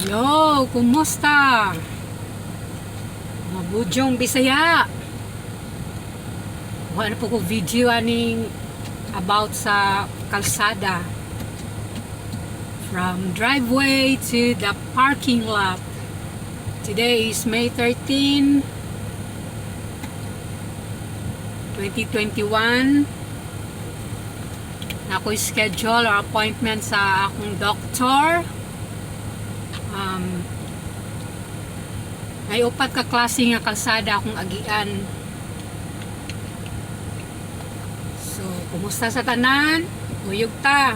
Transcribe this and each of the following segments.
Yo, kumusta? Mabudyong Bisaya. Wala po ko video aning about sa kalsada. From driveway to the parking lot. Today is May 13, 2021. Ako'y schedule or appointment sa akong doktor. May upat ka klase nga kalsada akong agian. So, kumusta sa tanan? Uyog ta.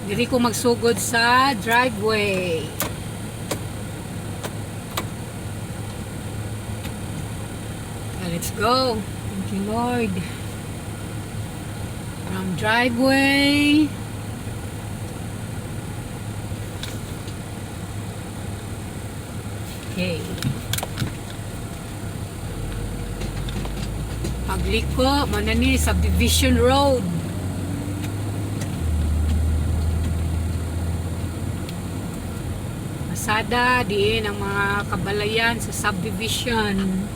Diri ko magsugod sa driveway. Let's go. Thank you, Lord. From driveway. Okay. Pagliko, manani subdivision road. Masada diin ang mga kabalayan sa subdivision.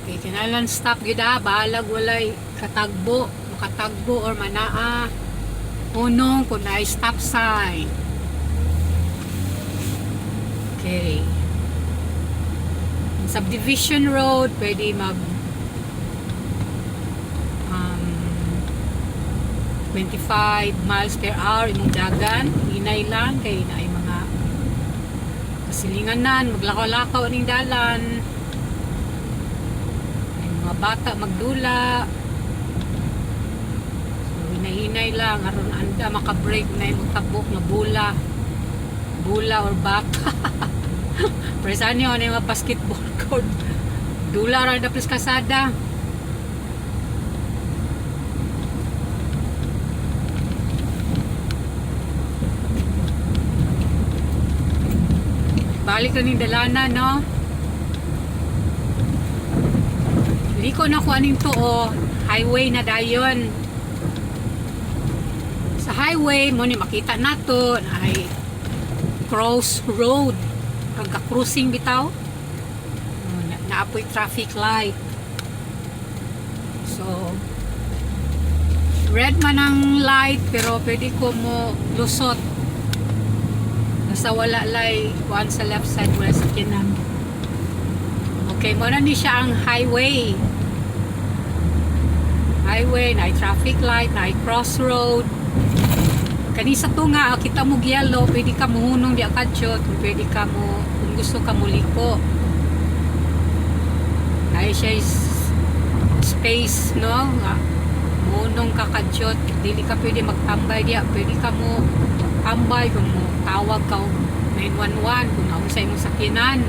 Okay, kinalan stop gyud bahalag walay katagbo, makatagbo or manaa. Unong kun ay stop sign. Okay. Subdivision road, pwede mag 25 miles per hour imong dagan, hinay lang kay naay mga kasilinganan, maglakaw-lakaw ning dalan. Ay mga bata magdula. So hinay-hinay lang aron anda maka-break na imong tabok nga bula or bata. Presan nyo, ano yung mga basketball court. Dula rin na plus kasada. Balik na ng dalana, no? Liko na ko aning to, oh. Highway na dayon. Sa highway, mo ni makita nato ay crossroad. Pagka-cruising bitaw, naapoy traffic light. So, red man ang light, pero pwede ko mo lusot. Basta wala lay, one sa left side, wala sa kinan. Okay, muna ni siya ang highway. Highway, na traffic light, na crossroad. Kani sa tunga, kita mo yellow, pwede ka muhunong di akadyo, pwede ka mo, kung gusto ka muliko. Ay siya is space, no? Muhunong ka kadyot, dili ka pwede magtambay diya, pwede ka mo tambay, kung mo tawag ka 911, kung nausay mo sakinan.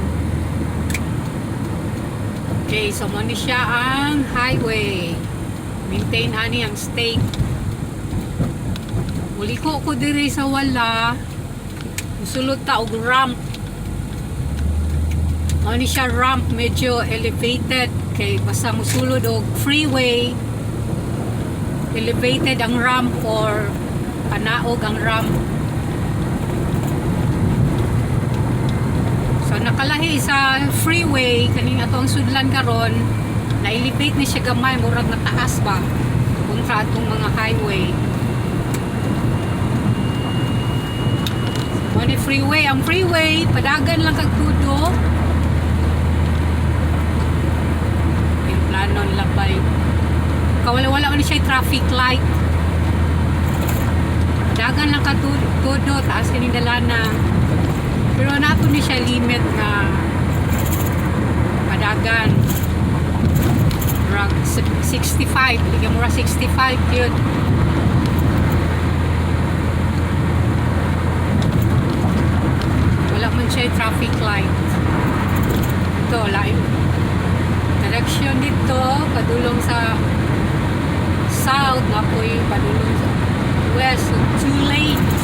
Okay, so muna siya ang highway. Maintain ani ang state. Muliko ko diri sa wala. Musulod ta og ramp. Ano siya ramp, medyo elevated. Kay basta musulod og freeway. Elevated ang ramp or panaog ang ramp. So nakalahi sa freeway kaning atong sudlan karon, na-elevate ni siya gamay, murag na taas ba kontra atong mga highway. Ni freeway, ang freeway padagan lang kag tudo. Yung planon labay. Kawala-wala man siya traffic light. Padagan lang kag tudo, taas kini dalana. Pero nato ni siya limit na padagan. Murag 65, liga mura 65 yun. Siya traffic light. Ito, live direction dito, padulong sa south, napoy padulong sa west, so 2 lanes.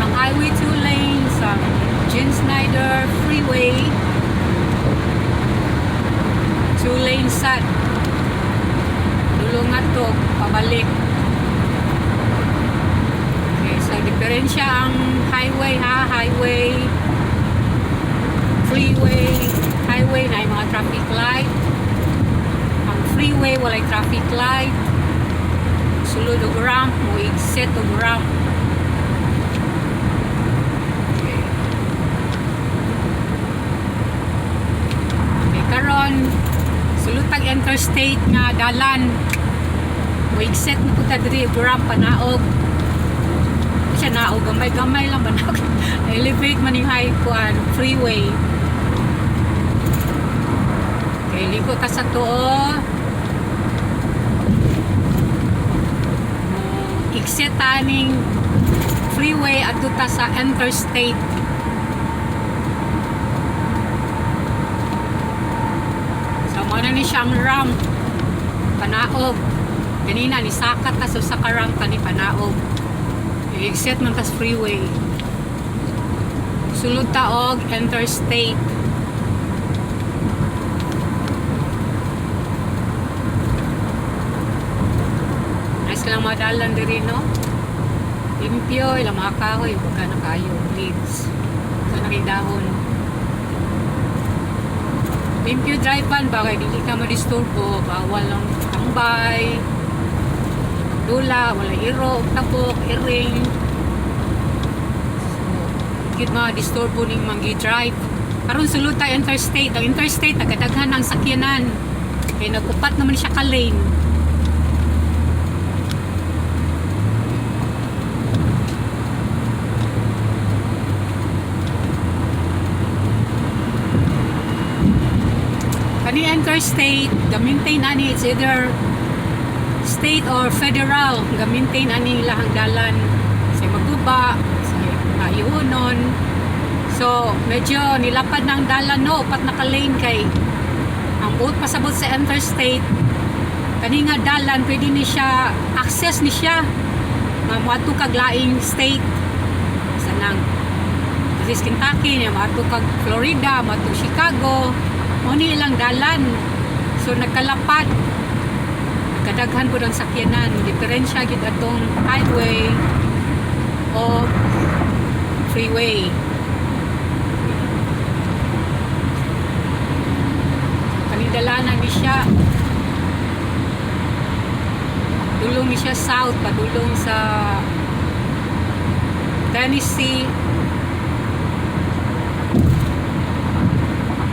Ang highway 2 lanes, ang Gene Snyder Freeway 2 lanes sad. Dulong nga to, pabalik. Okay, so different Diferensya ang highway ha, highway, freeway, highway na yung mga traffic light. Ang freeway walay traffic light. Sulod og ramp, mo exit og ramp. Okay, karon sulod tag interstate nga dalan. Mo exit mo puta diri og ramp panaog. Siya naog gamay-gamay lang ba na elevate man yung high kuan freeway. Okay, liko ka sa tuo. Exit taning freeway at ta sa interstate. So mo na ni siyang ramp panaog. Ganina ni sakat ta sa ramp kani panaog. Exit man tas freeway. Sulod ta og interstate. Nice lang madalan diri no. Limpyo ilang mga kahoy baka na kayo leaves. Baka nakidahon. Limpyo drive-an bagay dili ka madisturbo, bawal lang tambay. Dula, wala iro, tapok, iring. So, ikit mga disturbo ning mangi-drive. Karon sulod tayo interstate. Ang interstate, nagadaghan ng sakyanan. Kaya nagupat naman siya ka-lane. Kani interstate, ga-maintain ani, it's either state or federal, ga-maintain ani lahang dalan sa Maguba, sa Ayunon. So medyo nilapad ng dalan no, upat naka-lane kay ang buot pasabot sa interstate kani nga dalan pwede ni siya access ni siya nga moadto kag laing state sanang this Kentucky niya moadto kag Florida, moadto Chicago, mo ni ilang dalan. So nagkalapad kadaghan po ng sakyanan. Diferensya gid atong highway o freeway. Kanidalanan ni siya. Dulong ni siya south, padulong sa Tennessee,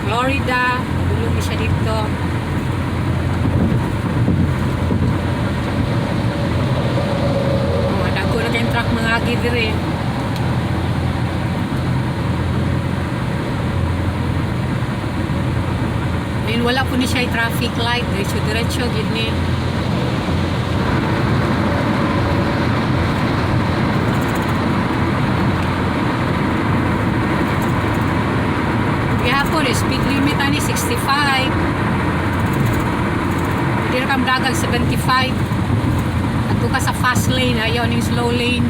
Florida, padulong ni siya dito. Truck mga agi dire. Ayun, wala po ni siya traffic light. Diretso gid ni. Kaya po, speed limit ani 65. Hindi na kam dagang 75. Ato ka sa fast lane, ayaw ning slow lane.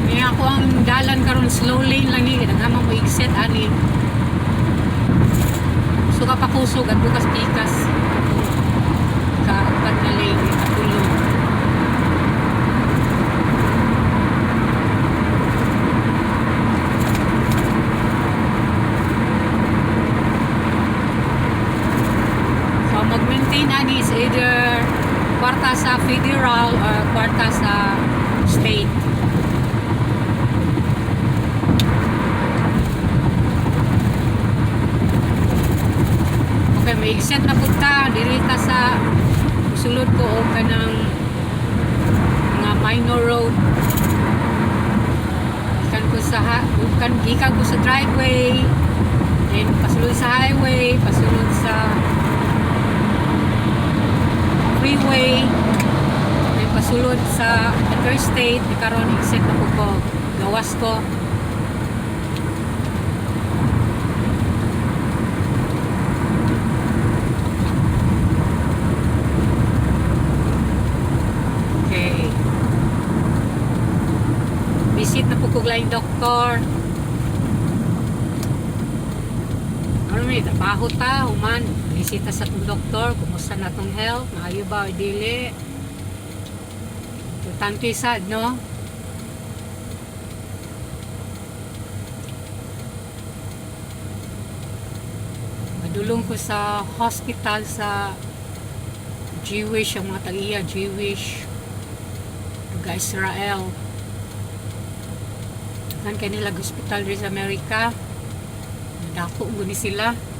Kaya ako ang dalan karon slow lane lang ni, naghamang mo exit ani. So ka pakusog at bukas pikas. Kaupat na lane katulong. So mag-maintain ani is either kwarta sa federal or kwarta sa state. Okay, may exit na punta dirita sa sulod ko o kanang mga minor road. Gikan ko sa driveway, then pasulod sa highway, pasulod sa freeway, may pasulod sa interstate, di karon exit na ko gawas ko. Okay, visit na po kong laing doktor. Ano may trabaho ta, human bisita sa tong doktor, kumusta na tong health, maayo ba o dili. Importante sad, no? Madulong ko sa hospital sa Jewish, ang mga tag-iya Jewish taga Israel. Kan kanila hospital rin sa Amerika. Dako guni sila.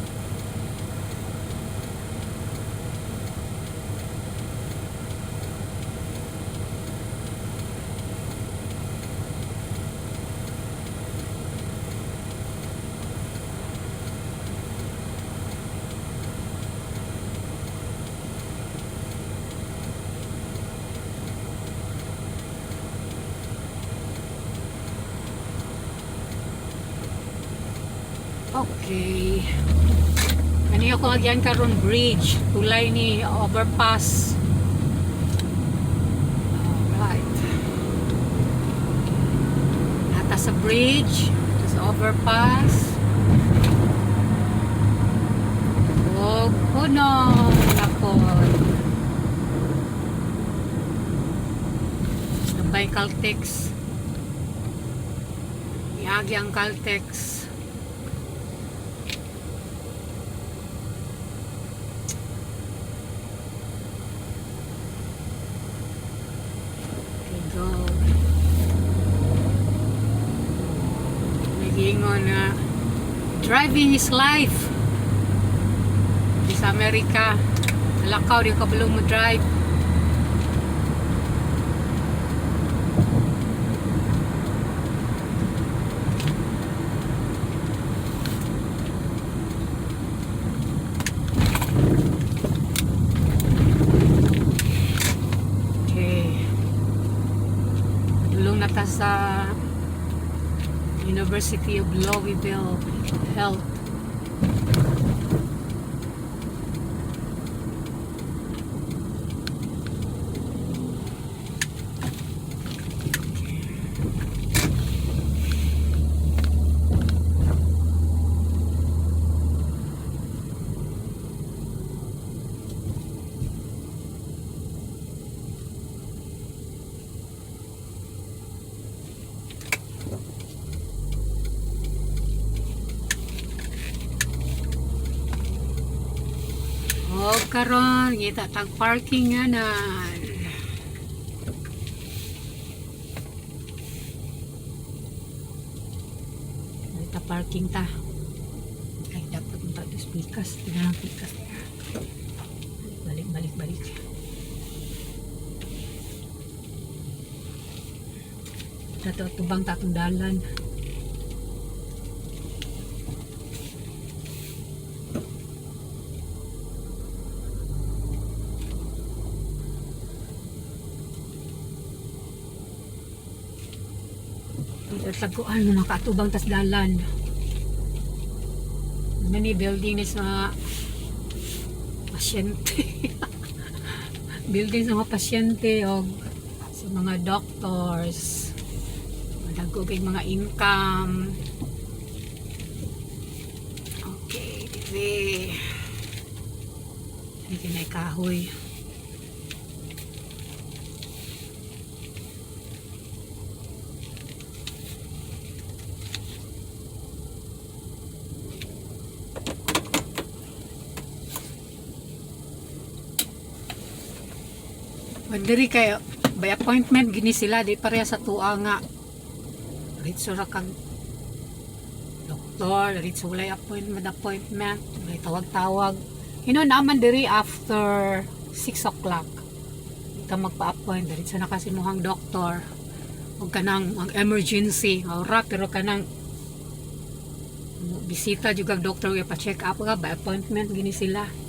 Okay. Kani ako agyan karon bridge, tulay ni overpass. Alright. Nata sa bridge, sa overpass. Og puno napon. Sabay Caltex. Iagi ang Caltex. Go. Nagingon na driving is life. Di sa Amerika, nalakaw di ka belum mo drive. Nata sa University of Louisville Health. O karon kita tag parking nga na. Kita parking ta. Ay dapat mo ta dos pikas, tinang pikas. Balik. Dato tubang tatong dalan. Taguan mo makatubang tas dalan. Many building is mga pasyente. Building sa mga pasyente o sa mga doctors. Madago kay mga income. Okay, TV. Hindi kinay kahoy. Diri kayo by appointment gini sila di pareha sa tuwa nga ritso ra kag doktor, ritso walay appointment walay tawag naman diri after 6 o'clock ka magpa-appoint ritso na kasi muhang doktor o kanang ang emergency ora pero kanang bisita juga doktor pa check up ka by appointment gini sila.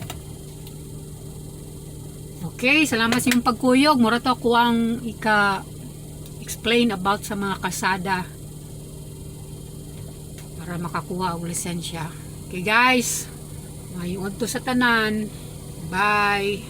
Okay, salamat sa iyong pagkuyog. Mura to ako ang explain about sa mga kalsada para makakuha ang lisensya. Okay guys, mayroon to sa tanan. Bye.